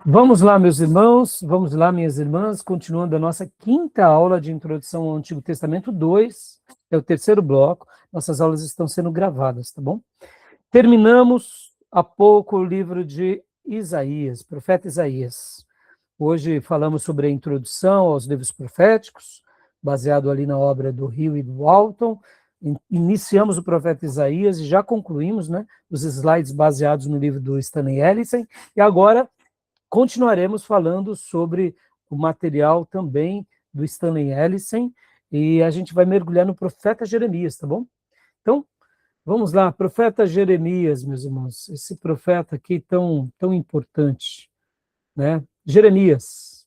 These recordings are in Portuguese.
Vamos lá, meus irmãos, vamos lá, minhas irmãs, continuando a nossa quinta aula de Introdução ao Antigo Testamento 2, é o terceiro bloco, nossas aulas estão sendo gravadas, tá bom? Terminamos há pouco o livro de Isaías, profeta Isaías. Hoje falamos sobre a introdução aos livros proféticos, baseado ali na obra do Hill e do Walton. Iniciamos o profeta Isaías e já concluímos, né, os slides baseados no livro do Stanley Ellison, e agora continuaremos falando sobre o material também do Stanley Ellison, e a gente vai mergulhar no profeta Jeremias, tá bom? Então, vamos lá, profeta Jeremias, meus irmãos, esse profeta aqui tão importante, né? Jeremias,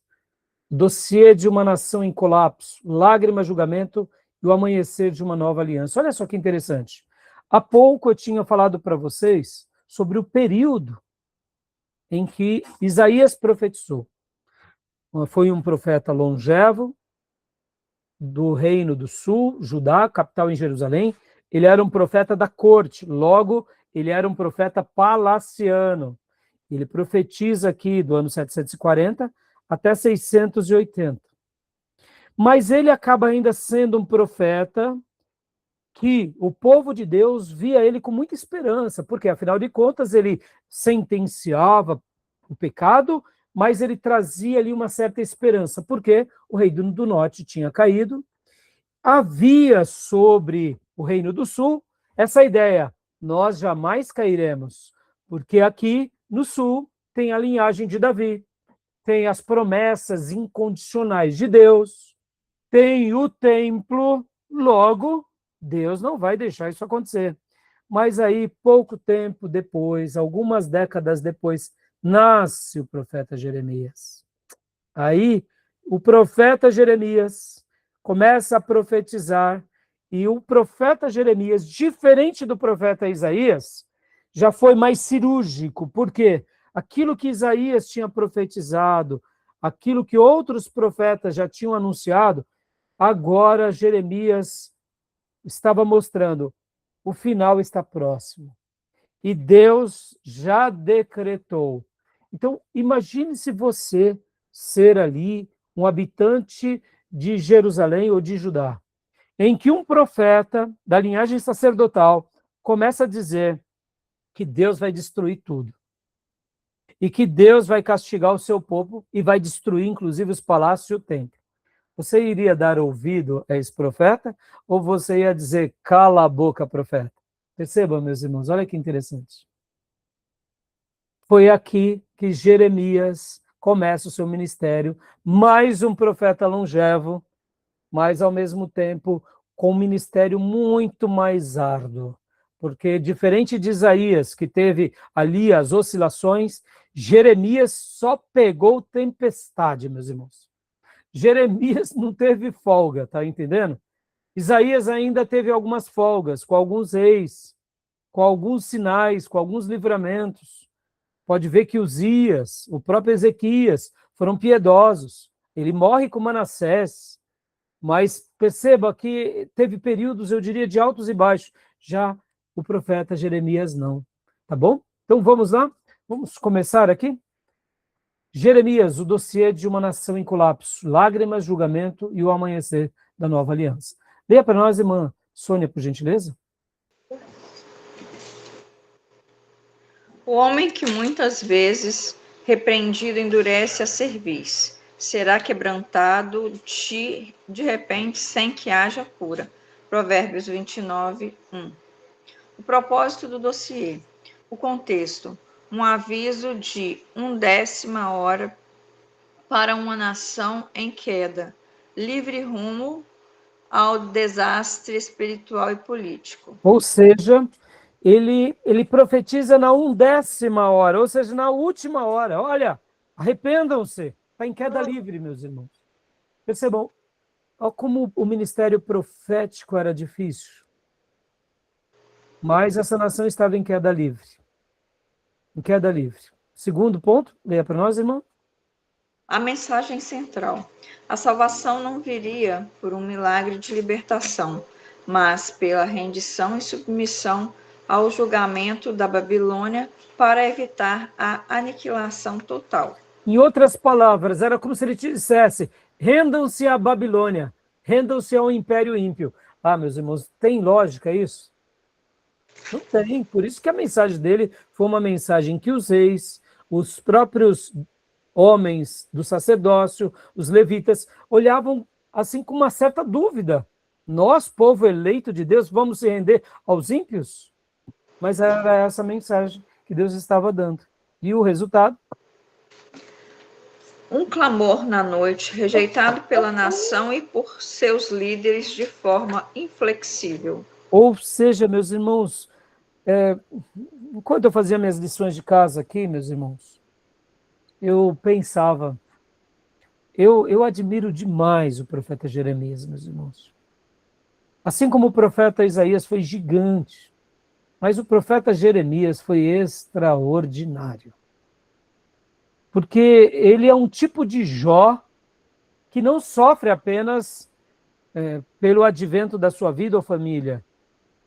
dossiê de uma nação em colapso, lágrima, julgamento e o amanhecer de uma nova aliança. Olha só que interessante. Há pouco eu tinha falado para vocês sobre o período em que Isaías profetizou. Foi um profeta longevo, do reino do sul, Judá, capital em Jerusalém. Ele era um profeta da corte, logo, ele era um profeta palaciano. Ele profetiza aqui do ano 740 até 680. Mas ele acaba ainda sendo um profeta que o povo de Deus via ele com muita esperança, porque, afinal de contas, ele sentenciava o pecado, mas ele trazia ali uma certa esperança, porque o reino do norte tinha caído, havia sobre o reino do sul essa ideia, nós jamais cairemos, porque aqui no sul tem a linhagem de Davi, tem as promessas incondicionais de Deus, tem o templo, logo, Deus não vai deixar isso acontecer. Mas aí, pouco tempo depois, algumas décadas depois, nasce o profeta Jeremias. Aí, o profeta Jeremias começa a profetizar, e o profeta Jeremias, diferente do profeta Isaías, já foi mais cirúrgico, porque aquilo que Isaías tinha profetizado, aquilo que outros profetas já tinham anunciado, agora Jeremias estava mostrando, o final está próximo. E Deus já decretou. Então, imagine se você ser ali um habitante de Jerusalém ou de Judá, em que um profeta da linhagem sacerdotal começa a dizer que Deus vai destruir tudo. E que Deus vai castigar o seu povo e vai destruir, inclusive, os palácios e o templo. Você iria dar ouvido a esse profeta ou você ia dizer, cala a boca, profeta? Percebam, meus irmãos, olha que interessante. Foi aqui que Jeremias começa o seu ministério, mais um profeta longevo, mas ao mesmo tempo com um ministério muito mais árduo. Porque diferente de Isaías, que teve ali as oscilações, Jeremias só pegou tempestade, meus irmãos. Jeremias não teve folga, tá entendendo? Isaías ainda teve algumas folgas, com alguns reis, com alguns sinais, com alguns livramentos. Pode ver que Uzias, o próprio Ezequias, foram piedosos. Ele morre com Manassés, mas perceba que teve períodos, eu diria, de altos e baixos. Já o profeta Jeremias não, tá bom? Então vamos lá? Vamos começar aqui? Jeremias, o dossiê de uma nação em colapso, lágrimas, julgamento e o amanhecer da nova aliança. Leia para nós, irmã Sônia, por gentileza. O homem que muitas vezes, repreendido, endurece a cerviz, será quebrantado de repente sem que haja cura. Provérbios 29, 1. O propósito do dossiê. O contexto. Um aviso de 1/10 hora para uma nação em queda, livre rumo ao desastre espiritual e político. Ou seja, ele profetiza na 1/10 hora, ou seja, na última hora. Olha, arrependam-se. Está em queda livre, meus irmãos. Percebam, olha como o ministério profético era difícil. Mas essa nação estava em queda livre. Em queda livre. Segundo ponto, leia para nós, irmão. A mensagem central. A salvação não viria por um milagre de libertação, mas pela rendição e submissão ao julgamento da Babilônia para evitar a aniquilação total. Em outras palavras, era como se ele te dissesse: rendam-se à Babilônia, rendam-se ao Império Ímpio. Ah, meus irmãos, tem lógica isso? Não tem. Por isso que a mensagem dele foi uma mensagem que os reis, os próprios homens do sacerdócio, os levitas, olhavam assim com uma certa dúvida. Nós, povo eleito de Deus, vamos se render aos ímpios? Mas era essa mensagem que Deus estava dando. E o resultado? Um clamor na noite, rejeitado pela nação e por seus líderes de forma inflexível. Ou seja, meus irmãos, enquanto eu fazia minhas lições de casa aqui, meus irmãos, eu pensava, eu admiro demais o profeta Jeremias, meus irmãos. Assim como o profeta Isaías foi gigante, mas o profeta Jeremias foi extraordinário. Porque ele é um tipo de Jó que não sofre apenas pelo advento da sua vida ou família.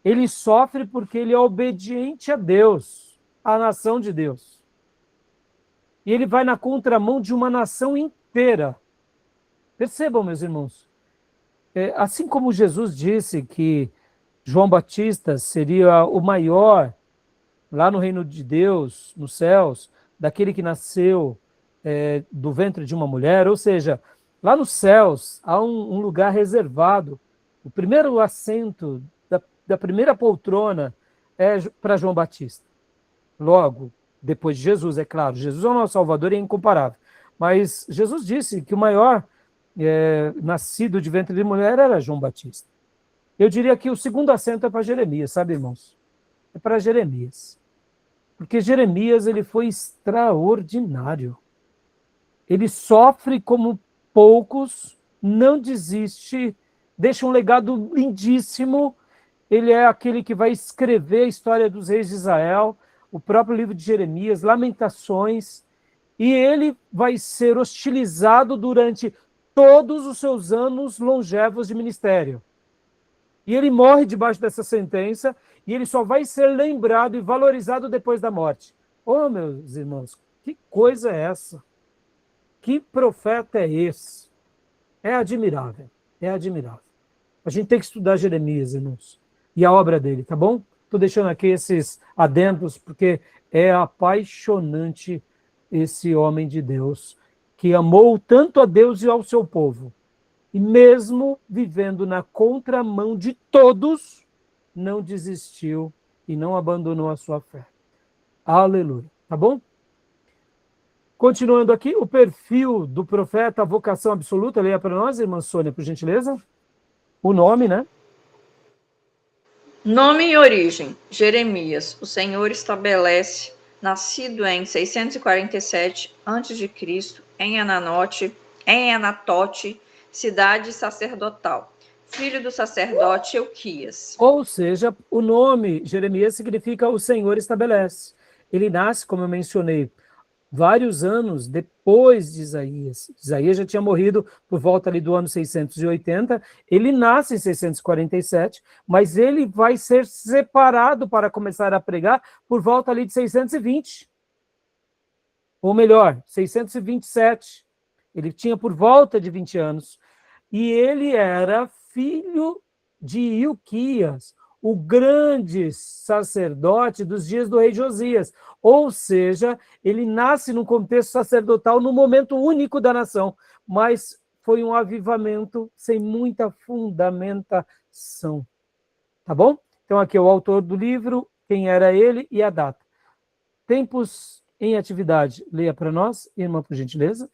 Ele sofre porque ele é obediente a Deus, à nação de Deus. E ele vai na contramão de uma nação inteira. Percebam, meus irmãos, assim como Jesus disse que João Batista seria o maior lá no reino de Deus, nos céus, daquele que nasceu do ventre de uma mulher, ou seja, lá nos céus há um lugar reservado, o primeiro assento da primeira poltrona é para João Batista. Logo, depois de Jesus, é claro, Jesus é o nosso Salvador e é incomparável, mas Jesus disse que o maior nascido de ventre de mulher era João Batista. Eu diria que o segundo assento é para Jeremias, sabe, irmãos? É para Jeremias. Porque Jeremias ele foi extraordinário. Ele sofre como poucos, não desiste, deixa um legado lindíssimo. Ele é aquele que vai escrever a história dos reis de Israel, o próprio livro de Jeremias, Lamentações, e ele vai ser hostilizado durante todos os seus anos longevos de ministério. E ele morre debaixo dessa sentença, e ele só vai ser lembrado e valorizado depois da morte. Oh, meus irmãos, que coisa é essa? Que profeta é esse? É admirável, é admirável. A gente tem que estudar Jeremias, irmãos, e a obra dele, tá bom? Estou deixando aqui esses adendos, porque é apaixonante esse homem de Deus, que amou tanto a Deus e ao seu povo, e mesmo vivendo na contramão de todos, não desistiu e não abandonou a sua fé. Aleluia. Tá bom? Continuando aqui, o perfil do profeta, a vocação absoluta, leia para nós, irmã Sônia, por gentileza. O nome, né? Nome e origem: Jeremias. O Senhor estabelece, nascido em 647 a.C., em Anatote, cidade sacerdotal, filho do sacerdote Euquias. Ou seja, o nome Jeremias significa o Senhor estabelece. Ele nasce, como eu mencionei, vários anos depois de Isaías. Isaías já tinha morrido por volta ali do ano 680, ele nasce em 647, mas ele vai ser separado para começar a pregar por volta ali de 620. Ou melhor, 627. Ele tinha por volta de 20 anos. E ele era filho de Ilquias, o grande sacerdote dos dias do rei Josias. Ou seja, ele nasce num contexto sacerdotal, num momento único da nação, mas foi um avivamento sem muita fundamentação. Tá bom? Então aqui é o autor do livro, quem era ele e a data. Tempos em atividade. Leia para nós, irmã, por gentileza.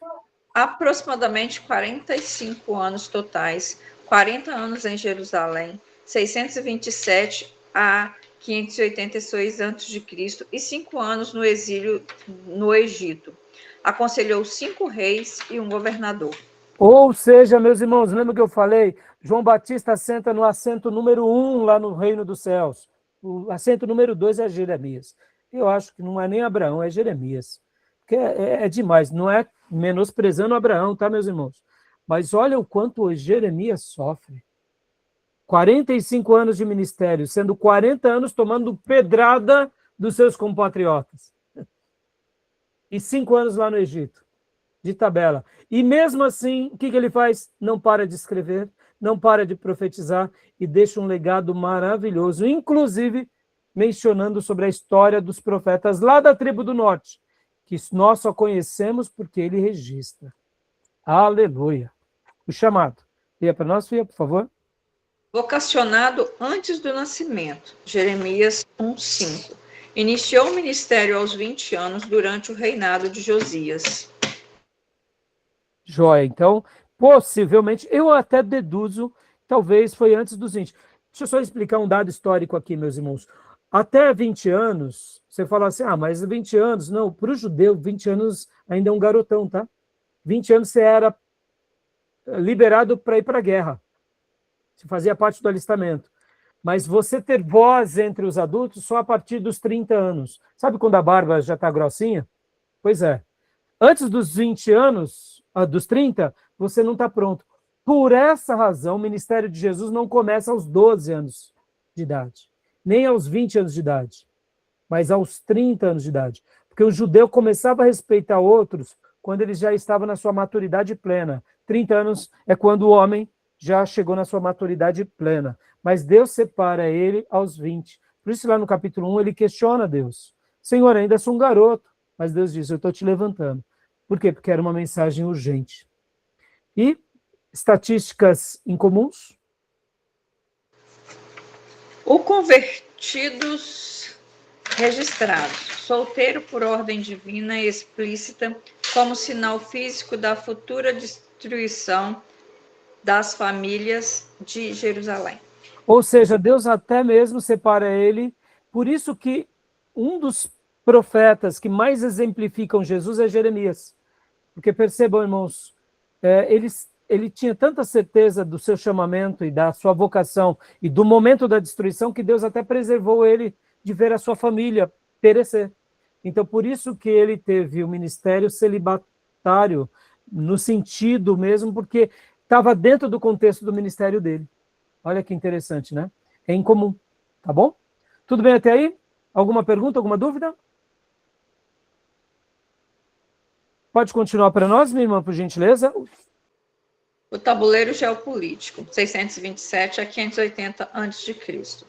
Aproximadamente 45 anos totais, 40 anos em Jerusalém, 627 a 586 a.C. e 5 anos no exílio no Egito. Aconselhou 5 reis e um governador. Ou seja, meus irmãos, lembra que eu falei? João Batista senta no assento número 1 lá no reino dos céus. O assento número 2 é Jeremias. Eu acho que não é nem Abraão, é Jeremias. Porque é demais, não é menosprezando Abraão, tá, meus irmãos? Mas olha o quanto o Jeremias sofre. 45 anos de ministério, sendo 40 anos tomando pedrada dos seus compatriotas. E 5 anos lá no Egito. de tabela. E mesmo assim, o que ele faz? Não para de escrever, não para de profetizar e deixa um legado maravilhoso, inclusive mencionando sobre a história dos profetas lá da tribo do norte, que nós só conhecemos porque ele registra. Aleluia. O chamado. Leia para nós, Fia, por favor. Vocacionado antes do nascimento, Jeremias 1:5. Iniciou o ministério aos 20 anos durante o reinado de Josias. Joia. Então, possivelmente, eu até deduzo, talvez foi antes dos 20. Deixa eu só explicar um dado histórico aqui, meus irmãos. Até 20 anos, você fala assim, mas 20 anos, não, para o judeu, 20 anos ainda é um garotão, tá? 20 anos você era liberado para ir para a guerra. Você fazia parte do alistamento. Mas você ter voz entre os adultos só a partir dos 30 anos. Sabe quando a barba já está grossinha? Pois é. Antes dos 20 anos, dos 30, você não está pronto. Por essa razão, o ministério de Jesus não começa aos 12 anos de idade, nem aos 20 anos de idade, mas aos 30 anos de idade. Porque o judeu começava a respeitar outros quando ele já estava na sua maturidade plena. 30 anos é quando o homem já chegou na sua maturidade plena. Mas Deus separa ele aos 20. Por isso, lá no capítulo 1, ele questiona Deus. Senhor, ainda sou um garoto. Mas Deus diz, eu estou te levantando. Por quê? Porque era uma mensagem urgente. E estatísticas incomuns? O convertidos registrados, solteiro por ordem divina e explícita, como sinal físico da futura destruição das famílias de Jerusalém. Ou seja, Deus até mesmo separa ele. Por isso que um dos profetas que mais exemplificam Jesus é Jeremias. Porque percebam, irmãos, ele tinha tanta certeza do seu chamamento e da sua vocação e do momento da destruição que Deus até preservou ele de ver a sua família perecer. Então, por isso que ele teve o ministério celibatário, no sentido mesmo, porque estava dentro do contexto do ministério dele. Olha que interessante, né? É incomum, tá bom? Tudo bem até aí? Alguma pergunta, alguma dúvida? Pode continuar para nós, minha irmã, por gentileza? O tabuleiro geopolítico, 627 a 580 a.C.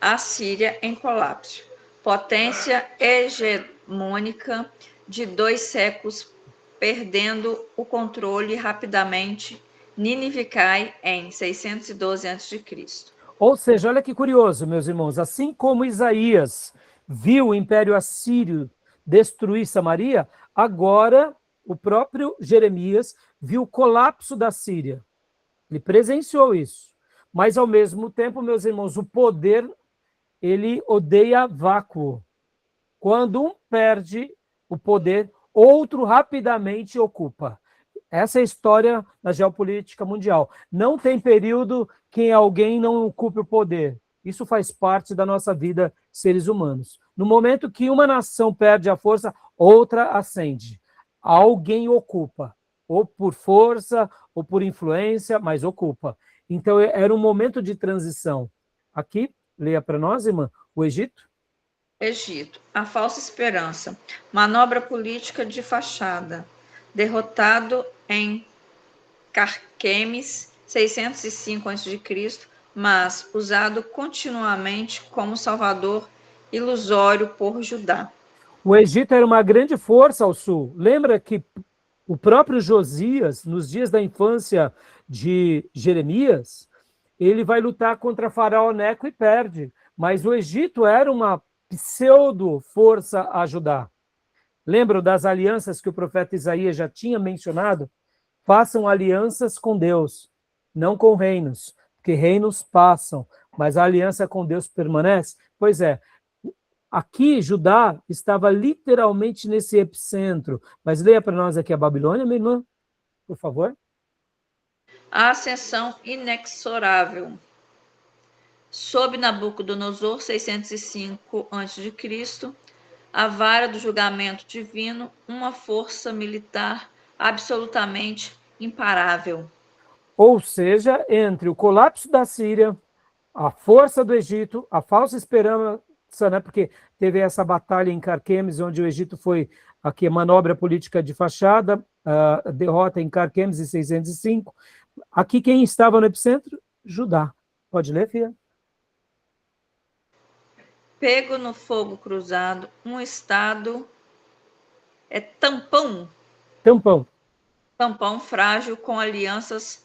A Síria em colapso. Potência hegemônica de 2 séculos, perdendo o controle rapidamente. Nínive cai em 612 a.C. Ou seja, olha que curioso, meus irmãos, assim como Isaías viu o Império Assírio destruir Samaria, agora o próprio Jeremias viu o colapso da Síria. Ele presenciou isso. Mas, ao mesmo tempo, meus irmãos, o poder, ele odeia vácuo. Quando um perde o poder, outro rapidamente ocupa. Essa é a história da geopolítica mundial. Não tem período que alguém não ocupe o poder. Isso faz parte da nossa vida, seres humanos. No momento que uma nação perde a força, outra ascende. Alguém ocupa, ou por força, ou por influência, mas ocupa. Então, era um momento de transição. Aqui, leia para nós, irmã, o Egito. Egito, a falsa esperança. Manobra política de fachada. Derrotado em Carquemes, 605 a.C., mas usado continuamente como salvador ilusório por Judá. O Egito era uma grande força ao sul. Lembra que o próprio Josias, nos dias da infância de Jeremias, ele vai lutar contra Faraó Neco e perde. Mas o Egito era uma pseudo-força a Judá. Lembram das alianças que o profeta Isaías já tinha mencionado? Façam alianças com Deus, não com reinos, porque reinos passam, mas a aliança com Deus permanece. Pois é, aqui Judá estava literalmente nesse epicentro. Mas leia para nós aqui a Babilônia, minha irmã, por favor. A ascensão inexorável. Sob Nabucodonosor, 605 a.C., a vara do julgamento divino, uma força militar absolutamente imparável. Ou seja, entre o colapso da Síria, a força do Egito, a falsa esperança, né, porque teve essa batalha em Carquemes, onde o Egito foi Aqui é manobra política de fachada, a derrota em Carquemes em 605. Aqui quem estava no epicentro? Judá. Pode ler, filha? Pego no fogo cruzado, um estado é tampão, Tampão. tampão frágil com alianças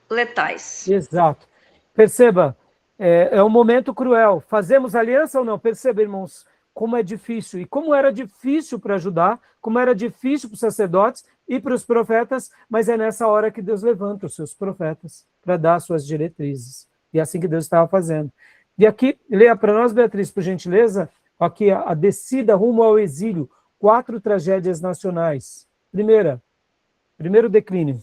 letais. Exato. Perceba, é um momento cruel. Fazemos aliança ou não? Perceba, irmãos, como é difícil. E como era difícil para Judá, como era difícil para os sacerdotes e para os profetas, mas é nessa hora que Deus levanta os seus profetas para dar as suas diretrizes. E é assim que Deus estava fazendo. E aqui, leia para nós, Beatriz, por gentileza, aqui a descida rumo ao exílio, 4 tragédias nacionais. Primeiro declínio.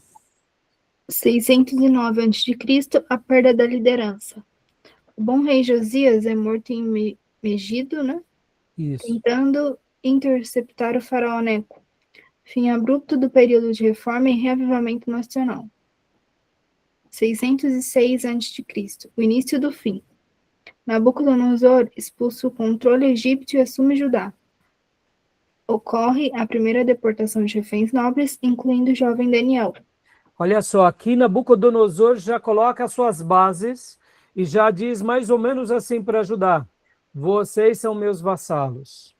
609 a.C., a perda da liderança. O bom rei Josias é morto em Megido, né? Isso. Tentando interceptar o faraó Neco. Fim abrupto do período de reforma e reavivamento nacional. 606 a.C., o início do fim. Nabucodonosor expulsa o controle egípcio e assume Judá. Ocorre a primeira deportação de reféns nobres, incluindo o jovem Daniel. Olha só, aqui Nabucodonosor já coloca as suas bases e já diz mais ou menos assim para Judá: vocês são meus vassalos.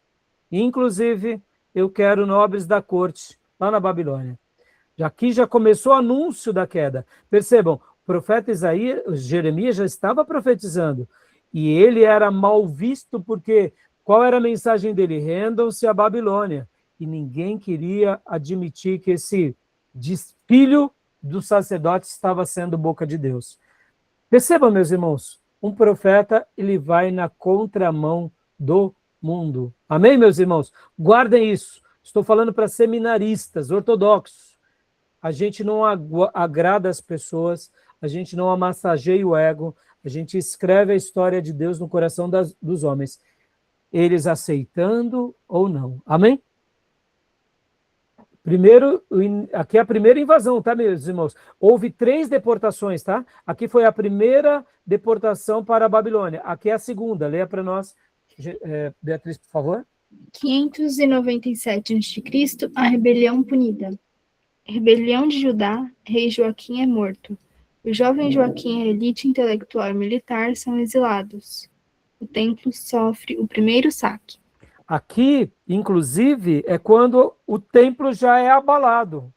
Inclusive, eu quero nobres da corte lá na Babilônia. Aqui já começou o anúncio da queda. Percebam, o profeta Jeremias já estava profetizando e ele era mal visto porque qual era a mensagem dele? Rendam-se à Babilônia. E ninguém queria admitir que esse filho do sacerdote estava sendo boca de Deus. Percebam, meus irmãos, um profeta, ele vai na contramão do mundo. Amém, meus irmãos? Guardem isso. Estou falando para seminaristas, ortodoxos. A gente não agrada as pessoas, a gente não amassageia o ego, a gente escreve a história de Deus no coração dos homens, eles aceitando ou não. Amém? Primeiro, aqui é a primeira invasão, tá, meus irmãos? Houve 3 deportações, tá? Aqui foi a primeira deportação para a Babilônia. Aqui é a segunda. Leia para nós, Beatriz, por favor. 597 a.C., a rebelião punida. Rebelião de Judá, rei Joaquim é morto. O jovem Joaquim e a elite intelectual e militar são exilados. O templo sofre o primeiro saque. Aqui, inclusive, é quando o templo já é abalado.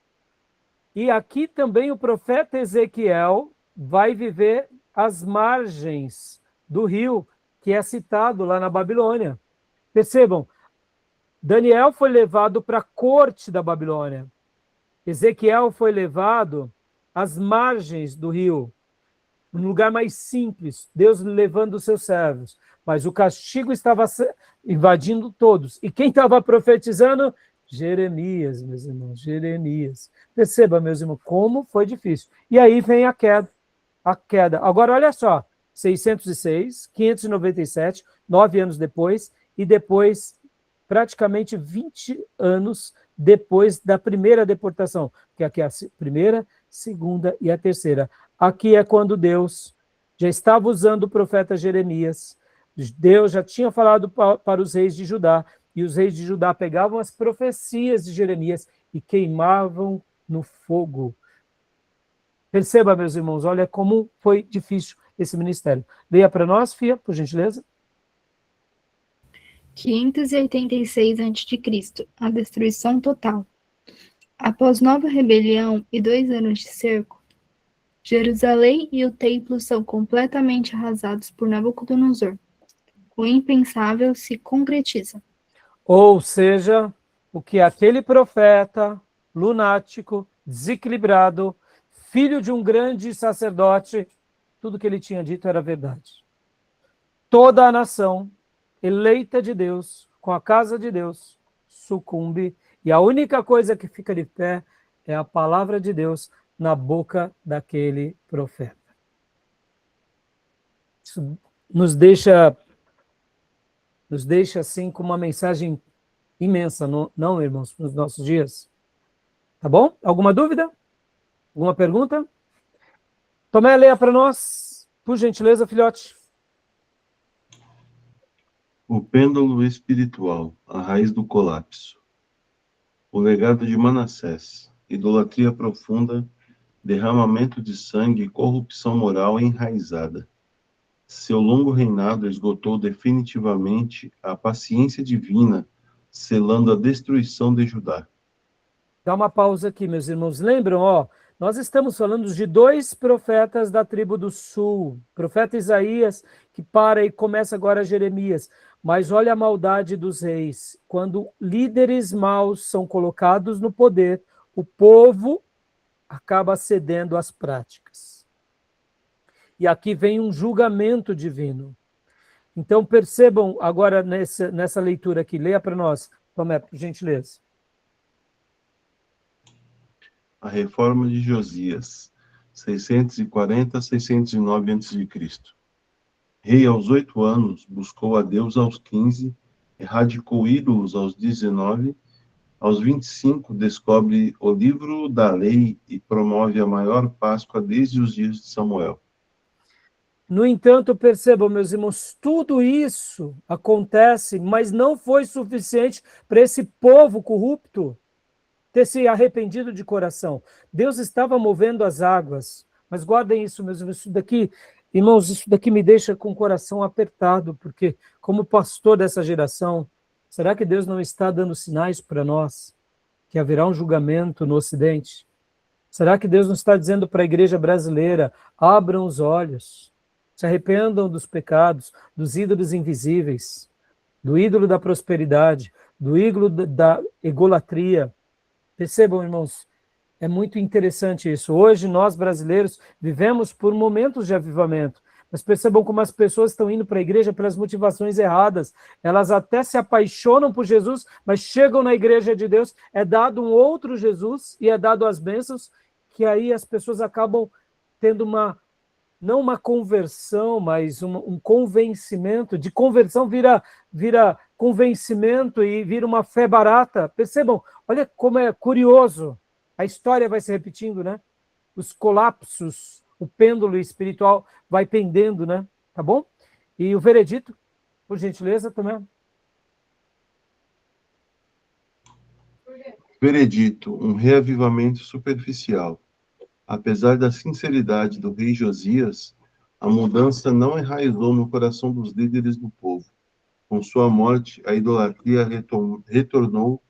E aqui também o profeta Ezequiel vai viver às margens do rio, que é citado lá na Babilônia. Percebam, Daniel foi levado para a corte da Babilônia. Ezequiel foi levado às margens do rio, um lugar mais simples, Deus levando os seus servos. Mas o castigo estava invadindo todos. E quem estava profetizando? Jeremias, meus irmãos, Jeremias. Perceba, meus irmãos, como foi difícil. E aí vem a queda. A queda. Agora, olha só, 606, 597, 9 anos depois, e depois, praticamente 20 anos depois da primeira deportação, que aqui é a primeira, segunda e a terceira. Aqui é quando Deus já estava usando o profeta Jeremias, Deus já tinha falado para os reis de Judá, e os reis de Judá pegavam as profecias de Jeremias e queimavam no fogo. Perceba, meus irmãos, olha como foi difícil esse ministério. Leia para nós, Fia, por gentileza. 586 a.C., a destruição total. Após nova rebelião e 2 anos de cerco, Jerusalém e o templo são completamente arrasados por Nabucodonosor. O impensável se concretiza. Ou seja, o que aquele profeta lunático, desequilibrado, filho de um grande sacerdote, tudo que ele tinha dito era verdade. Toda a nação eleita de Deus, com a casa de Deus, sucumbe, e a única coisa que fica de pé é a palavra de Deus na boca daquele profeta. Isso nos deixa assim com uma mensagem imensa, não, irmãos, nos nossos dias. Tá bom? Alguma dúvida? Alguma pergunta? Tomé, leia para nós, por gentileza, filhote. O pêndulo espiritual, a raiz do colapso. O legado de Manassés, idolatria profunda, derramamento de sangue e corrupção moral enraizada. Seu longo reinado esgotou definitivamente a paciência divina, selando a destruição de Judá. Dá uma pausa aqui, meus irmãos. Lembram, ó, nós estamos falando de dois profetas da tribo do sul. Profeta Isaías, que para e começa agora Jeremias. Mas olha a maldade dos reis. Quando líderes maus são colocados no poder, o povo acaba cedendo às práticas. E aqui vem um julgamento divino. Então percebam agora nessa leitura aqui. Leia para nós, Tomé, por gentileza. A reforma de Josias, 640 a 609 a.C. Rei aos 8 anos, buscou a Deus aos 15, erradicou ídolos aos 19, aos 25 descobre o livro da lei e promove a maior Páscoa desde os dias de Samuel. No entanto, percebam, meus irmãos, tudo isso acontece, mas não foi suficiente para esse povo corrupto ter se arrependido de coração. Deus estava movendo as águas, mas guardem isso, meus irmãos, isso daqui, irmãos, isso daqui me deixa com o coração apertado, porque como pastor dessa geração, será que Deus não está dando sinais para nós que haverá um julgamento no Ocidente? Será que Deus não está dizendo para a igreja brasileira, abram os olhos, se arrependam dos pecados, dos ídolos invisíveis, do ídolo da prosperidade, do ídolo da egolatria? Percebam, irmãos, é muito interessante isso. Hoje, nós brasileiros vivemos por momentos de avivamento, mas percebam como as pessoas estão indo para a igreja pelas motivações erradas. Elas até se apaixonam por Jesus, mas chegam na igreja de Deus, é dado um outro Jesus e é dado as bênçãos, que aí as pessoas acabam tendo não uma conversão, mas um convencimento. De conversão vira convencimento e vira uma fé barata. Percebam, olha como é curioso. A história vai se repetindo, né? Os colapsos, o pêndulo espiritual vai pendendo, né? Tá bom? E o veredito, por gentileza, também. Veredito, um reavivamento superficial. Apesar da sinceridade do rei Josias, a mudança não enraizou no coração dos líderes do povo. Com sua morte, a idolatria retornou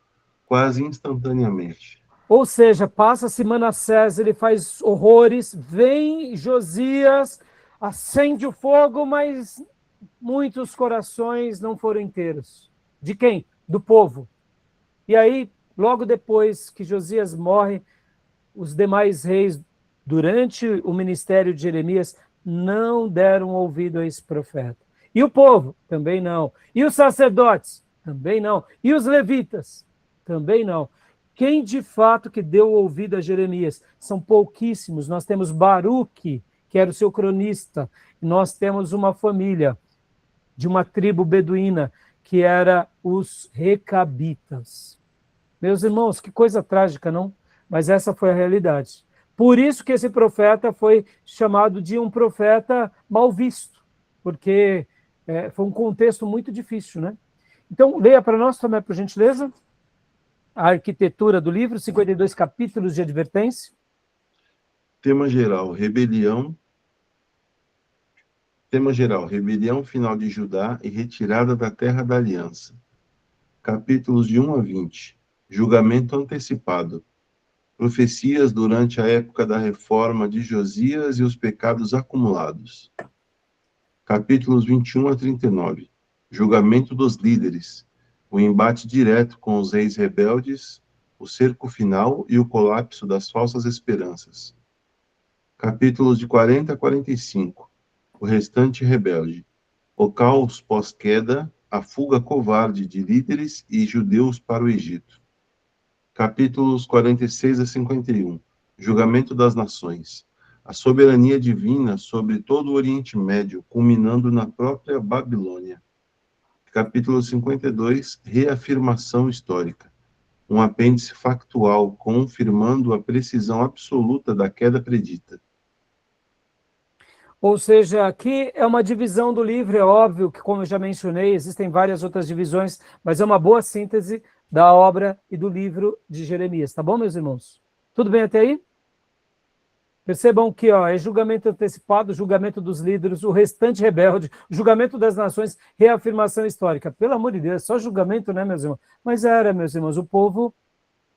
quase instantaneamente. Ou seja, passa-se Manassés, ele faz horrores, vem Josias, acende o fogo, mas muitos corações não foram inteiros. De quem? Do povo. E aí, logo depois que Josias morre, os demais reis, durante o ministério de Jeremias, não deram ouvido a esse profeta. E o povo? Também não. E os sacerdotes? Também não. E os levitas? Também não. Quem de fato que deu ouvido a Jeremias? São pouquíssimos. Nós temos Baruque, que era o seu cronista. Nós temos uma família de uma tribo beduína, que era os recabitas. Meus irmãos, que coisa trágica, não? Mas essa foi a realidade. Por isso que esse profeta foi chamado de um profeta mal visto, porque foi um contexto muito difícil, né? Então, leia para nós também, por gentileza, a arquitetura do livro, 52 capítulos de advertência. Tema geral, rebelião. Tema geral, rebelião final de Judá e retirada da terra da aliança. Capítulos de 1 a 20. Julgamento antecipado. Profecias durante a época da reforma de Josias e os pecados acumulados. Capítulos 21 a 39. Julgamento dos líderes. O embate direto com os reis rebeldes, o cerco final e o colapso das falsas esperanças. Capítulos de 40 a 45. O restante rebelde. O caos pós-queda, a fuga covarde de líderes e judeus para o Egito. Capítulos 46 a 51. Julgamento das nações. A soberania divina sobre todo o Oriente Médio, culminando na própria Babilônia. Capítulo 52. Reafirmação histórica. Um apêndice factual confirmando a precisão absoluta da queda predita. Ou seja, aqui é uma divisão do livro, é óbvio que, como eu já mencionei, existem várias outras divisões, mas é uma boa síntese da obra e do livro de Jeremias, tá bom, meus irmãos? Tudo bem até aí? Percebam que é julgamento antecipado, julgamento dos líderes, o restante rebelde, julgamento das nações, reafirmação histórica. Pelo amor de Deus, só julgamento, né, meus irmãos? Mas era, meus irmãos, o povo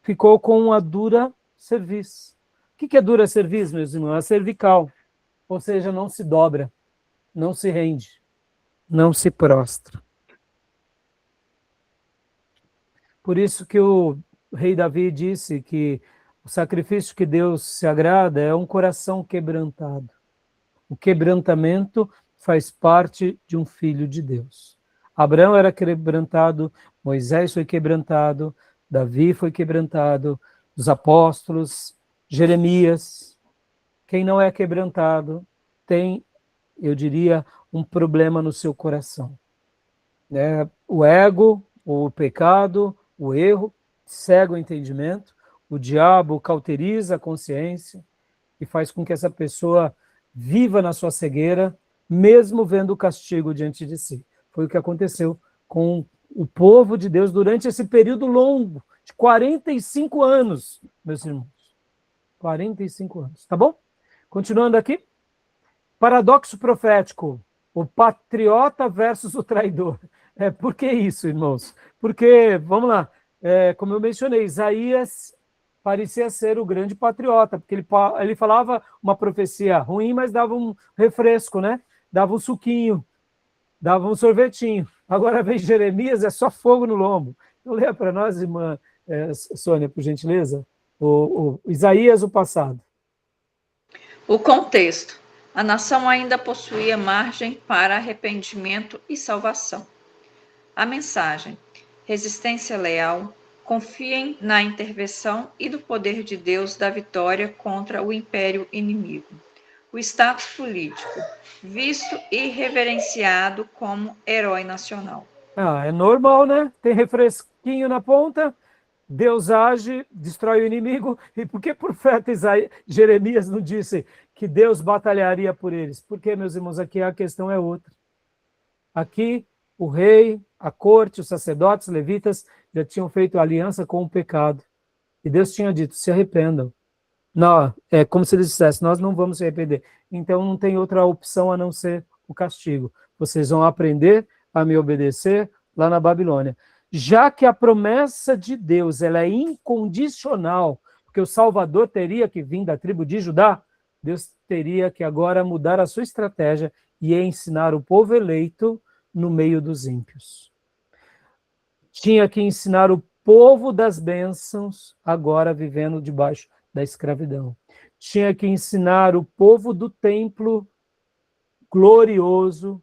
ficou com uma dura cerviz. O que é dura cerviz, meus irmãos? A cervical. Ou seja, não se dobra, não se rende, não se prostra. Por isso que o rei Davi disse que o sacrifício que Deus se agrada é um coração quebrantado. O quebrantamento faz parte de um filho de Deus. Abraão era quebrantado, Moisés foi quebrantado, Davi foi quebrantado, os apóstolos, Jeremias. Quem não é quebrantado tem, eu diria, um problema no seu coração. Né? O ego, o pecado, o erro, cega o entendimento, o diabo cauteriza a consciência e faz com que essa pessoa viva na sua cegueira, mesmo vendo o castigo diante de si. Foi o que aconteceu com o povo de Deus durante esse período longo, de 45 anos, meus irmãos. 45 anos, tá bom? Continuando aqui. Paradoxo profético, o patriota versus o traidor. Por que isso, irmãos? Porque, vamos lá, como eu mencionei, Isaías parecia ser o grande patriota, porque ele falava uma profecia ruim, mas dava um refresco, né? Dava um suquinho, dava um sorvetinho. Agora vem Jeremias, é só fogo no lombo. Então, leia para nós, irmã Sônia, por gentileza, o Isaías, o passado. O contexto. A nação ainda possuía margem para arrependimento e salvação. A mensagem. Resistência leal. Confiem na intervenção e do poder de Deus da vitória contra o império inimigo. O status político. Visto e reverenciado como herói nacional. É normal, né? Tem refresquinho na ponta, Deus age, destrói o inimigo. E por que o profeta Jeremias não disse que Deus batalharia por eles? Porque, meus irmãos, aqui a questão é outra. Aqui, o rei, a corte, os sacerdotes, os levitas já tinham feito aliança com o pecado. E Deus tinha dito, se arrependam. Não, é como se eles dissessem, nós não vamos se arrepender. Então não tem outra opção a não ser o castigo. Vocês vão aprender a me obedecer lá na Babilônia. Já que a promessa de Deus ela é incondicional, porque o Salvador teria que vir da tribo de Judá, Deus teria que agora mudar a sua estratégia e ensinar o povo eleito no meio dos ímpios. Tinha que ensinar o povo das bênçãos, agora vivendo debaixo da escravidão. Tinha que ensinar o povo do templo glorioso,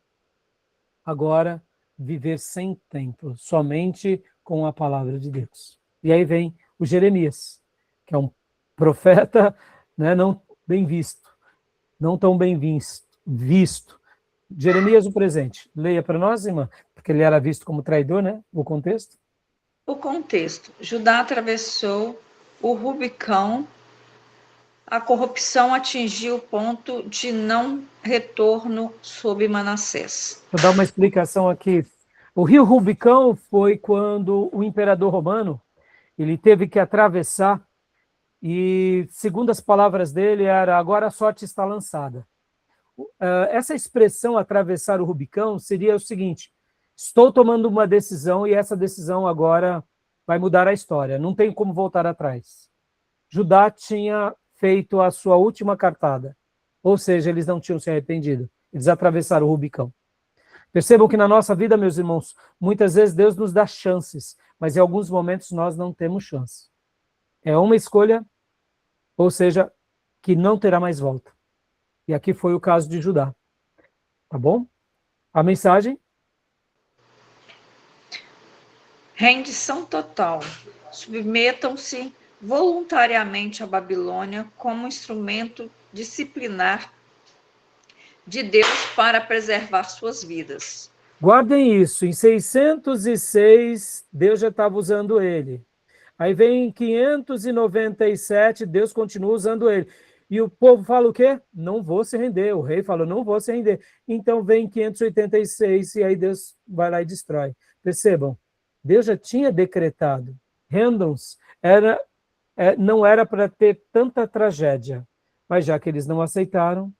agora viver sem templo, somente com a palavra de Deus. E aí vem o Jeremias, que é um profeta, né, não bem visto, não tão bem visto. Jeremias, o presente. Leia para nós, irmã, porque ele era visto como traidor, né? O contexto. O contexto. Judá atravessou o Rubicão. A corrupção atingiu o ponto de não retorno sob Manassés. Vou dar uma explicação aqui. O rio Rubicão foi quando o imperador romano ele teve que atravessar e, segundo as palavras dele, era agora a sorte está lançada. Essa expressão atravessar o Rubicão seria o seguinte: estou tomando uma decisão e essa decisão agora vai mudar a história, não tem como voltar atrás. Judá tinha feito a sua última cartada, ou seja, eles não tinham se arrependido, eles atravessaram o Rubicão. Percebam que na nossa vida, meus irmãos, muitas vezes Deus nos dá chances, mas em alguns momentos nós não temos chance. É uma escolha, ou seja, que não terá mais volta. E aqui foi o caso de Judá. Tá bom? A mensagem? Rendição total. Submetam-se voluntariamente à Babilônia como instrumento disciplinar de Deus para preservar suas vidas. Guardem isso, em 606, Deus já estava usando ele. Aí vem em 597, Deus continua usando ele. E o povo fala o quê? Não vou se render. O rei fala, não vou se render. Então vem 586 e aí Deus vai lá e destrói. Percebam, Deus já tinha decretado. Rendam-se. Não era para ter tanta tragédia. Mas já que eles não aceitaram,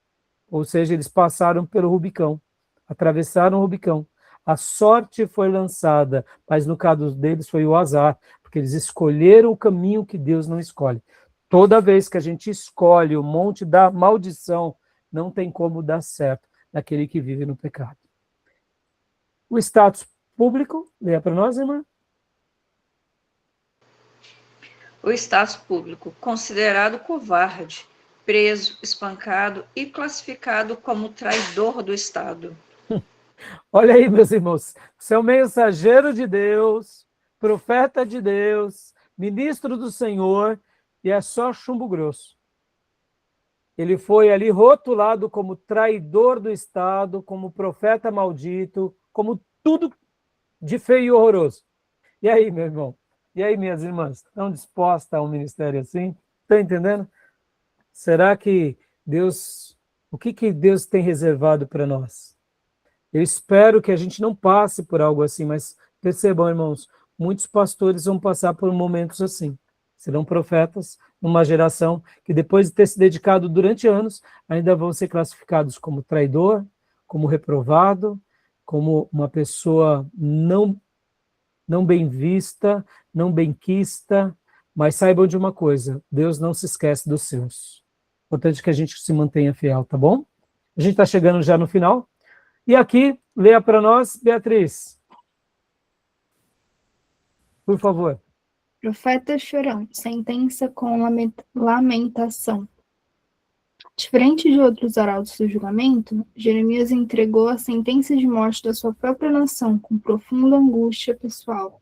ou seja, eles passaram pelo Rubicão, atravessaram o Rubicão. A sorte foi lançada, mas no caso deles foi o azar, porque eles escolheram o caminho que Deus não escolhe. Toda vez que a gente escolhe o monte da maldição, não tem como dar certo naquele que vive no pecado. O status público, leia para nós, irmã. O status público, considerado covarde, preso, espancado e classificado como traidor do Estado. Olha aí, meus irmãos, você é o mensageiro de Deus, profeta de Deus, ministro do Senhor, e é só chumbo grosso. Ele foi ali rotulado como traidor do Estado, como profeta maldito, como tudo de feio e horroroso. E aí, meu irmão? E aí, minhas irmãs? Estão dispostas a um ministério assim? Estão entendendo? Será que Deus... O que Deus tem reservado para nós? Eu espero que a gente não passe por algo assim, mas percebam, irmãos, muitos pastores vão passar por momentos assim. Serão profetas numa geração que, depois de ter se dedicado durante anos, ainda vão ser classificados como traidor, como reprovado, como uma pessoa não bem vista, não benquista, mas saibam de uma coisa, Deus não se esquece dos seus. Importante que a gente se mantenha fiel, tá bom? A gente está chegando já no final. E aqui, leia para nós, Beatriz. Por favor. Profeta chorão, sentença com lamentação. Diferente de outros arautos do julgamento, Jeremias entregou a sentença de morte da sua própria nação com profunda angústia pessoal.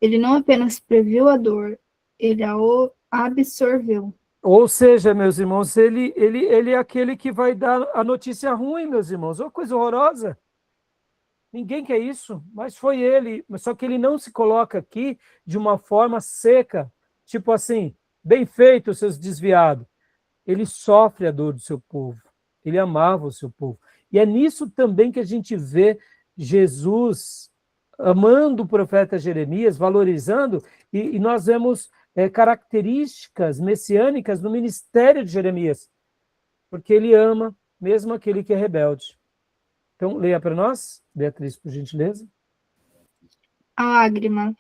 Ele não apenas previu a dor, ele a absorveu. Ou seja, meus irmãos, ele é aquele que vai dar a notícia ruim, meus irmãos. Uma coisa horrorosa. Ninguém quer isso, mas foi ele. Só que ele não se coloca aqui de uma forma seca, tipo assim, bem feito, seus desviados. Ele sofre a dor do seu povo. Ele amava o seu povo. E é nisso também que a gente vê Jesus amando o profeta Jeremias, valorizando, e nós vemos características messiânicas no ministério de Jeremias, porque ele ama mesmo aquele que é rebelde. Então, leia para nós, Beatriz, por gentileza. A lágrima.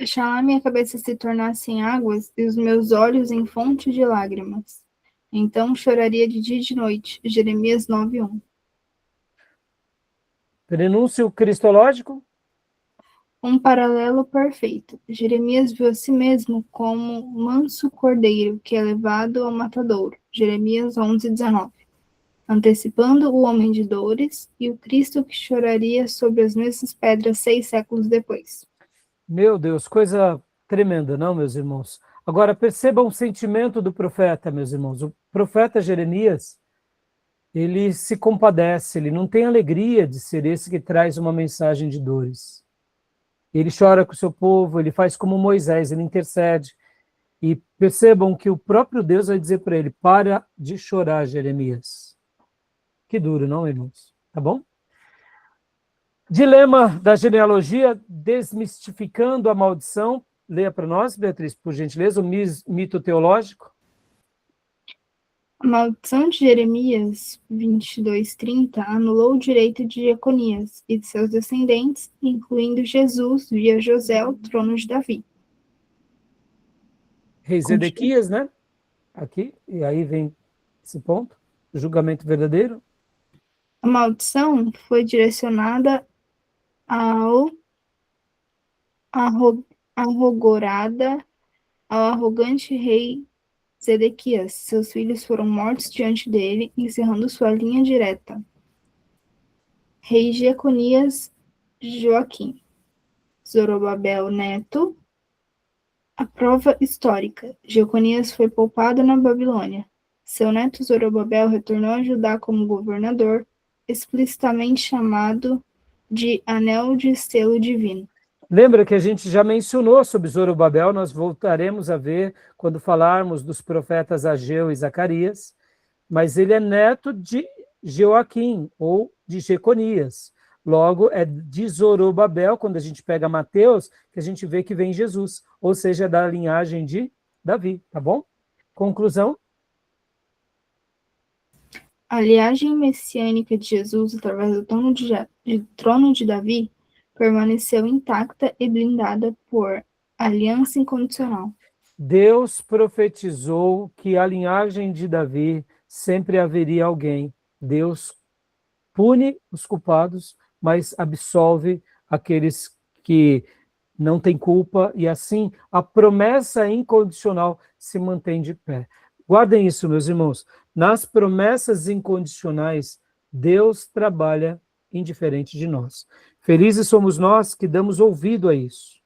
Oxalá minha cabeça se tornasse em águas e os meus olhos em fonte de lágrimas. Então choraria de dia e de noite. Jeremias 9:1. Prenúncio cristológico. Um paralelo perfeito. Jeremias viu a si mesmo como manso cordeiro que é levado ao matadouro. Jeremias 11:19. Antecipando o homem de dores e o Cristo que choraria sobre as mesmas pedras 6 séculos depois. Meu Deus, coisa tremenda, não, meus irmãos? Agora, percebam o sentimento do profeta, meus irmãos. O profeta Jeremias, ele se compadece, ele não tem alegria de ser esse que traz uma mensagem de dores. Ele chora com o seu povo, ele faz como Moisés, ele intercede. E percebam que o próprio Deus vai dizer para ele, para de chorar, Jeremias. Que duro, não, irmãos? Tá bom? Dilema da genealogia, desmistificando a maldição. Leia para nós, Beatriz, por gentileza, o mito teológico. A maldição de Jeremias 22:30 anulou o direito de Jeconias e de seus descendentes, incluindo Jesus via José ao trono de Davi. Rei Zedequias, né? Aqui, e aí vem esse ponto, o julgamento verdadeiro. A maldição foi direcionada ao arrogante rei Zedequias. Seus filhos foram mortos diante dele, encerrando sua linha direta. Rei Jeconias Joaquim. Zorobabel neto. A prova histórica. Jeconias foi poupado na Babilônia. Seu neto Zorobabel retornou a Judá como governador, explicitamente chamado de Anel de Selo Divino. Lembra que a gente já mencionou sobre Zorobabel, nós voltaremos a ver quando falarmos dos profetas Ageu e Zacarias, mas ele é neto de Joaquim, ou de Jeconias. Logo, é de Zorobabel, quando a gente pega Mateus, que a gente vê que vem Jesus, ou seja, da linhagem de Davi, tá bom? Conclusão? A linhagem messiânica de Jesus, através do trono de Davi, permaneceu intacta e blindada por aliança incondicional. Deus profetizou que a linhagem de Davi sempre haveria alguém. Deus pune os culpados, mas absolve aqueles que não têm culpa, e assim a promessa incondicional se mantém de pé. Guardem isso, meus irmãos. Nas promessas incondicionais, Deus trabalha indiferente de nós. Felizes somos nós que damos ouvido a isso.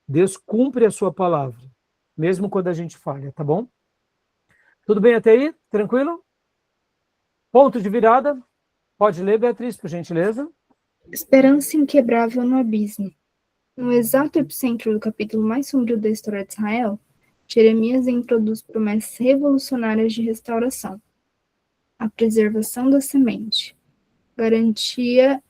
Deus cumpre a sua palavra, mesmo quando a gente falha, tá bom? Tudo bem até aí? Tranquilo? Ponto de virada. Pode ler, Beatriz, por gentileza. Esperança inquebrável no abismo. No exato epicentro do capítulo mais sombrio da história de Israel, Jeremias introduz promessas revolucionárias de restauração. A preservação da semente, garantia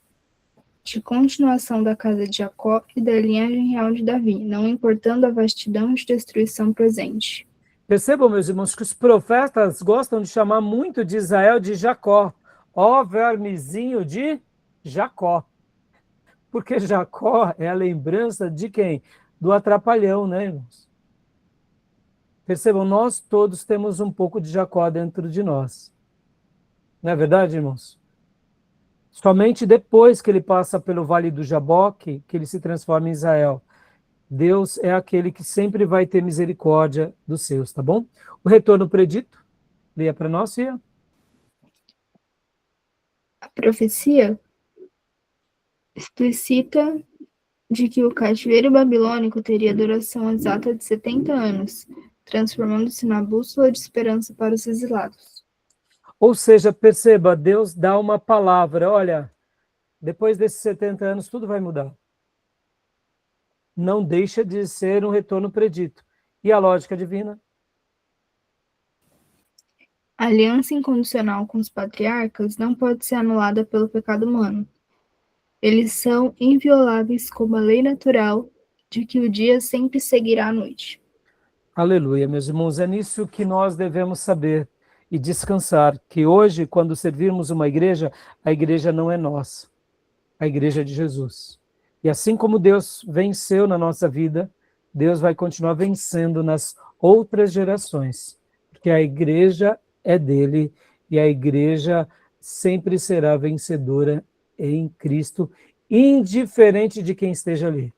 de continuação da casa de Jacó e da linhagem real de Davi, não importando a vastidão de destruição presente. Percebam, meus irmãos, que os profetas gostam de chamar muito de Israel de Jacó. Ó vermezinho de Jacó. Porque Jacó é a lembrança de quem? Do atrapalhão, né, irmãos? Percebam, nós todos temos um pouco de Jacó dentro de nós. Não é verdade, irmãos? Somente depois que ele passa pelo Vale do Jaboque, que ele se transforma em Israel. Deus é aquele que sempre vai ter misericórdia dos seus, tá bom? O retorno predito, leia para nós, Fia. A profecia explicita de que o cativeiro babilônico teria duração exata de 70 anos, transformando-se na bússola de esperança para os exilados. Ou seja, perceba, Deus dá uma palavra, olha, depois desses 70 anos tudo vai mudar. Não deixa de ser um retorno predito. E a lógica divina? A aliança incondicional com os patriarcas não pode ser anulada pelo pecado humano. Eles são invioláveis como a lei natural de que o dia sempre seguirá a noite. Aleluia, meus irmãos, é nisso que nós devemos saber e descansar, que hoje, quando servirmos uma igreja, a igreja não é nossa, a igreja é de Jesus. E assim como Deus venceu na nossa vida, Deus vai continuar vencendo nas outras gerações, porque a igreja é dele e a igreja sempre será vencedora em Cristo, indiferente de quem esteja ali,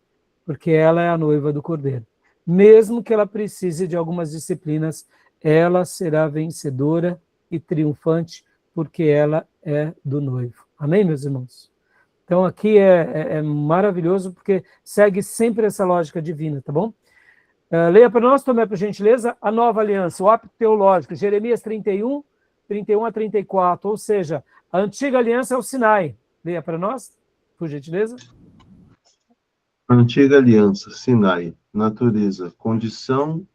porque ela é a noiva do Cordeiro. Mesmo que ela precise de algumas disciplinas, ela será vencedora e triunfante, porque ela é do noivo. Amém, meus irmãos? Então aqui é maravilhoso, porque segue sempre essa lógica divina, tá bom? Leia para nós, Tomé, por gentileza, a nova aliança, o apto teológico, Jeremias 31 a 34, ou seja, a antiga aliança é o Sinai. Leia para nós, por gentileza. A antiga aliança, Sinai, natureza, condição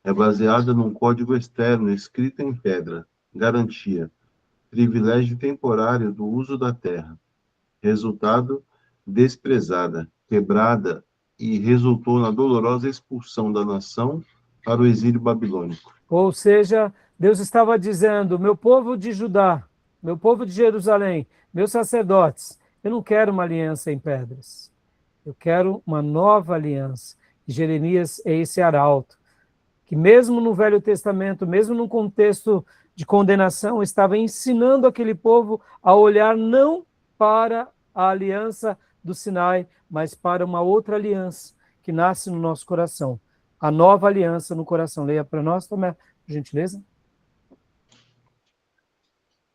é baseada num código externo escrito em pedra, garantia, privilégio temporário do uso da terra, resultado, desprezada, quebrada e resultou na dolorosa expulsão da nação para o exílio babilônico. Ou seja, Deus estava dizendo, meu povo de Judá, meu povo de Jerusalém, meus sacerdotes, eu não quero uma aliança em pedras, eu quero uma nova aliança. E Jeremias é esse arauto, que mesmo no Velho Testamento, mesmo num contexto de condenação, estava ensinando aquele povo a olhar não para a aliança do Sinai, mas para uma outra aliança que nasce no nosso coração. A nova aliança no coração. Leia para nós, Tomé, por gentileza.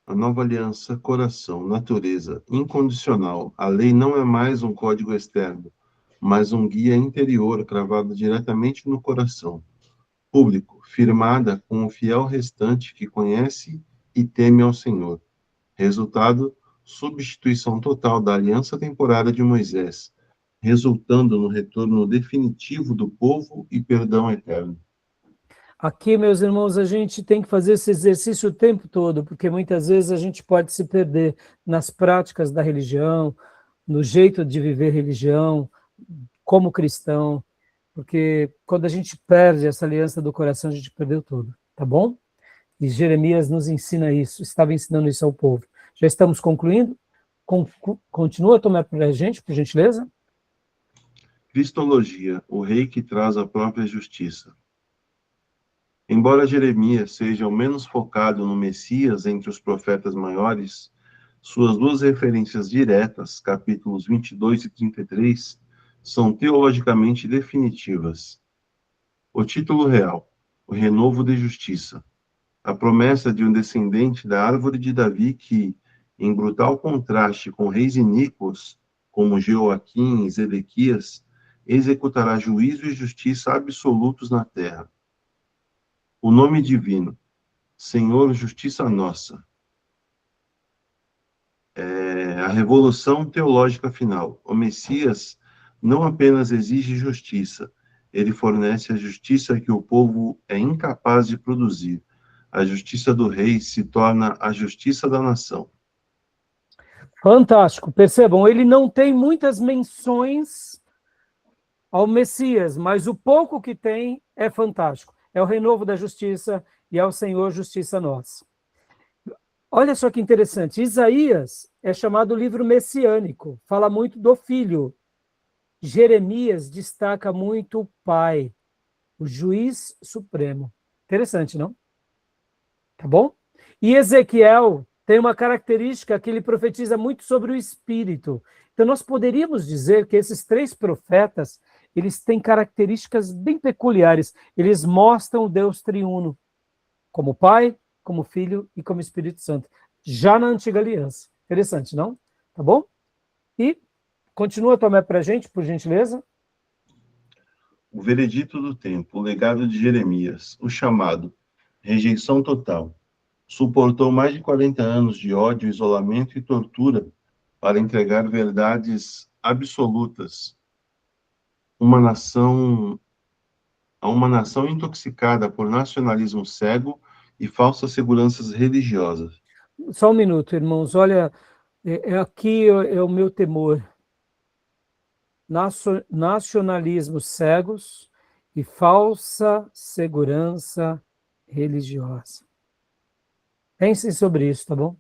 A nova aliança, coração, natureza, incondicional. A lei não é mais um código externo, mas um guia interior cravado diretamente no coração. Público, firmada com o fiel restante que conhece e teme ao Senhor. Resultado, substituição total da aliança temporária de Moisés, resultando no retorno definitivo do povo e perdão eterno. Aqui, meus irmãos, a gente tem que fazer esse exercício o tempo todo, porque muitas vezes a gente pode se perder nas práticas da religião, no jeito de viver religião, como cristão, porque quando a gente perde essa aliança do coração, a gente perdeu tudo, tá bom? E Jeremias nos ensina isso, estava ensinando isso ao povo. Já estamos concluindo? Continua a tomar para a gente, por gentileza? Cristologia, o rei que traz a própria justiça. Embora Jeremias seja o menos focado no Messias entre os profetas maiores, suas duas referências diretas, capítulos 22 e 33, são teologicamente definitivas. O título real, o renovo de justiça, a promessa de um descendente da árvore de Davi que, em brutal contraste com reis iníquos, como Jeoaquim e Zedequias, executará juízo e justiça absolutos na terra. O nome divino, Senhor, justiça nossa. A revolução teológica final. O Messias não apenas exige justiça, ele fornece a justiça que o povo é incapaz de produzir. A justiça do rei se torna a justiça da nação. Fantástico. Percebam, ele não tem muitas menções ao Messias, mas o pouco que tem é fantástico. É o renovo da justiça e é o Senhor justiça nossa. Olha só que interessante, Isaías é chamado livro messiânico, fala muito do filho. Jeremias destaca muito o pai, o juiz supremo. Interessante, não? Tá bom? E Ezequiel tem uma característica que ele profetiza muito sobre o Espírito. Então, nós poderíamos dizer que esses três profetas, eles têm características bem peculiares. Eles mostram o Deus triuno, como Pai, como Filho e como Espírito Santo, já na Antiga Aliança. Interessante, não? Tá bom? E continua a tomar para a gente, por gentileza. O veredito do tempo, o legado de Jeremias, o chamado, rejeição total. Suportou mais de 40 anos de ódio, isolamento e tortura para entregar verdades absolutas a uma nação intoxicada por nacionalismo cego e falsas seguranças religiosas. Só um minuto, irmãos. Olha, aqui é o meu temor. Nacionalismos cegos e falsa segurança religiosa. Pensem sobre isso, tá bom?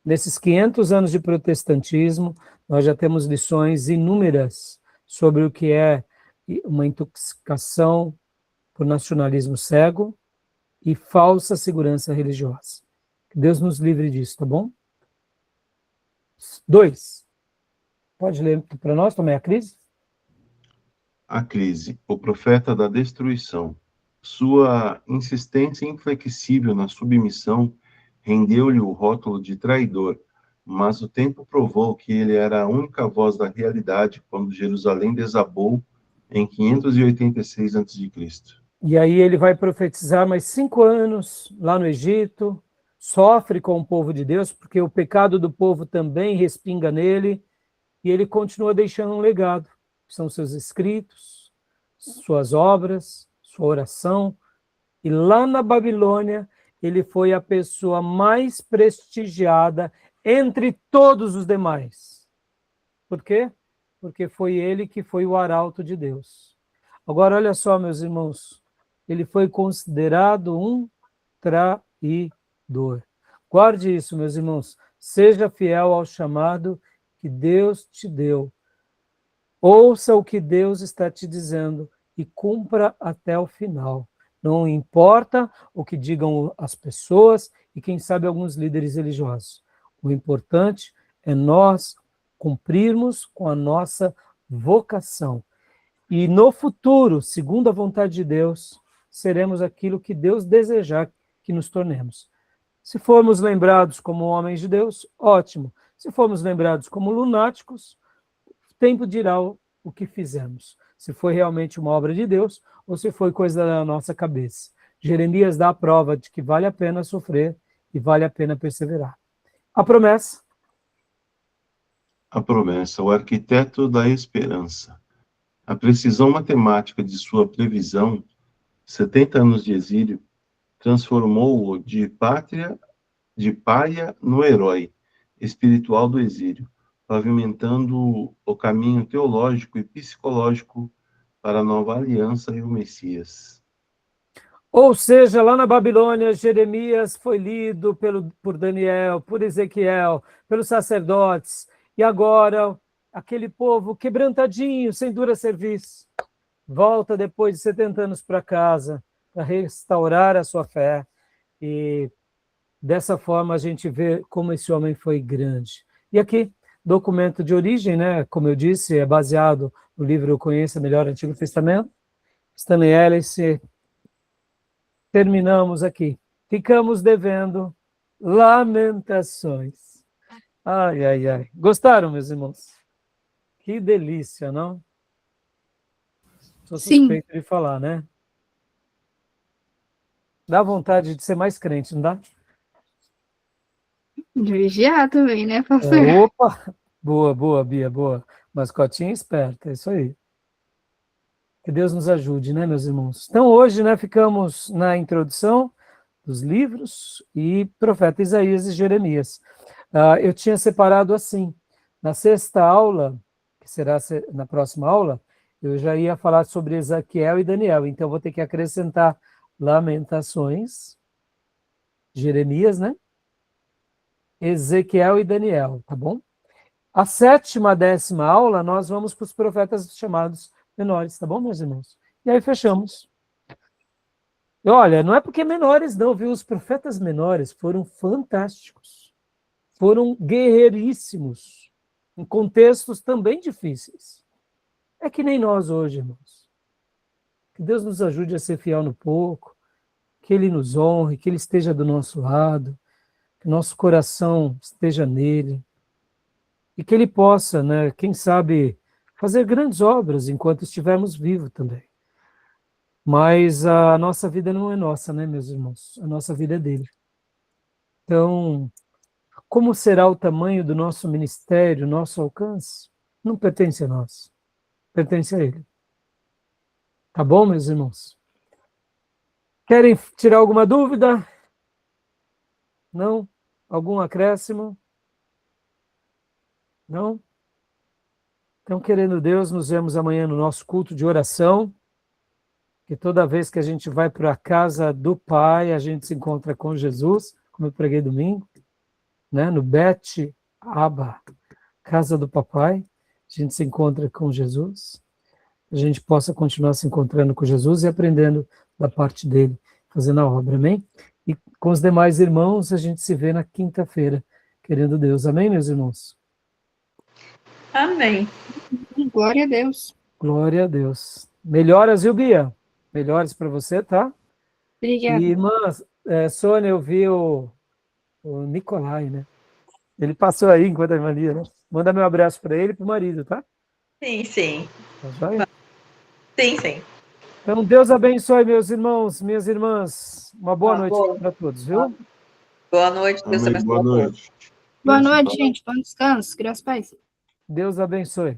Nesses 500 anos de protestantismo, nós já temos lições inúmeras sobre o que é uma intoxicação por nacionalismo cego e falsa segurança religiosa. Que Deus nos livre disso, tá bom? 2. Pode ler para nós também a crise? A crise, o profeta da destruição. Sua insistência inflexível na submissão rendeu-lhe o rótulo de traidor, mas o tempo provou que ele era a única voz da realidade quando Jerusalém desabou em 586 a.C. E aí ele vai profetizar mais 5 anos lá no Egito, sofre com o povo de Deus, porque o pecado do povo também respinga nele, e ele continua deixando um legado, que são seus escritos, suas obras, sua oração, e lá na Babilônia ele foi a pessoa mais prestigiada entre todos os demais. Por quê? Porque foi ele que foi o arauto de Deus. Agora, olha só, meus irmãos, ele foi considerado um traidor. Guarde isso, meus irmãos. Seja fiel ao chamado que Deus te deu. Ouça o que Deus está te dizendo e cumpra até o final. Não importa o que digam as pessoas e, quem sabe, alguns líderes religiosos. O importante é nós cumprirmos com a nossa vocação. E no futuro, segundo a vontade de Deus, seremos aquilo que Deus desejar que nos tornemos. Se formos lembrados como homens de Deus, ótimo. Se formos lembrados como lunáticos, o tempo dirá o que fizemos. Se foi realmente uma obra de Deus ou se foi coisa da nossa cabeça. Jeremias dá a prova de que vale a pena sofrer e vale a pena perseverar. A promessa. a promessa, o arquiteto da esperança. A precisão matemática de sua previsão, 70 anos de exílio, transformou-o de pária no herói espiritual do exílio, pavimentando o caminho teológico e psicológico para a nova aliança e o Messias. Ou seja, lá na Babilônia, Jeremias foi lido por Daniel, por Ezequiel, pelos sacerdotes, e agora aquele povo quebrantadinho, sem dura serviço, volta depois de 70 anos para casa, para restaurar a sua fé, e dessa forma a gente vê como esse homem foi grande. E aqui, documento de origem, né? Como eu disse, é baseado no livro Conheça Melhor o Antigo Testamento, Stanley Ellis. Terminamos aqui. Ficamos devendo Lamentações. Ai, ai, ai. Gostaram, meus irmãos? Que delícia, não? Sou suspeito de falar, né? Dá vontade de ser mais crente, não dá? De vigiar também, né, pastor? Opa! Boa, boa, Bia, boa. Mascotinha esperta, é isso aí. Que Deus nos ajude, né, meus irmãos? Então, hoje, né, ficamos na introdução dos livros e profeta Isaías e Jeremias. Eu tinha separado assim, na sexta aula, que será na próxima aula, eu já ia falar sobre Ezequiel e Daniel, então vou ter que acrescentar Lamentações, Jeremias, né? Ezequiel e Daniel, tá bom? A sétima, 10ª aula, nós vamos para os profetas chamados menores, tá bom, meus irmãos? E aí fechamos. E olha, não é porque menores não, viu? Os profetas menores foram fantásticos. Foram guerreiríssimos, em contextos também difíceis. É que nem nós hoje, irmãos. Que Deus nos ajude a ser fiel no pouco, que Ele nos honre, que Ele esteja do nosso lado, que nosso coração esteja nele, e que Ele possa, né, quem sabe, fazer grandes obras enquanto estivermos vivos também. Mas a nossa vida não é nossa, né, meus irmãos? A nossa vida é dele. Então, como será o tamanho do nosso ministério, nosso alcance? Não pertence a nós, pertence a Ele. Tá bom, meus irmãos? Querem tirar alguma dúvida? Não? Algum acréscimo? Não? Então, querendo Deus, nos vemos amanhã no nosso culto de oração, que toda vez que a gente vai para a casa do Pai, a gente se encontra com Jesus, como eu preguei domingo, né? No Bet Abba, casa do Papai, a gente se encontra com Jesus, a gente possa continuar se encontrando com Jesus e aprendendo da parte dele, fazendo a obra, amém? E com os demais irmãos, a gente se vê na quinta-feira, querendo Deus, amém, meus irmãos? Amém. Glória a Deus. Glória a Deus. Melhoras, viu, Bia? Melhoras para você, tá? Obrigada. E, irmãs, Sônia, eu vi o Nicolai, né? Ele passou aí enquanto a irmã lia, né? Manda meu abraço para ele e para o marido, tá? Sim, sim. Tá joia? Sim, sim. Então, Deus abençoe, meus irmãos, minhas irmãs. Uma boa noite para todos, viu? Boa noite, Deus Amém. abençoe. Boa noite. Boa noite, gente. Bom descanso. Graças a Deus. Deus abençoe.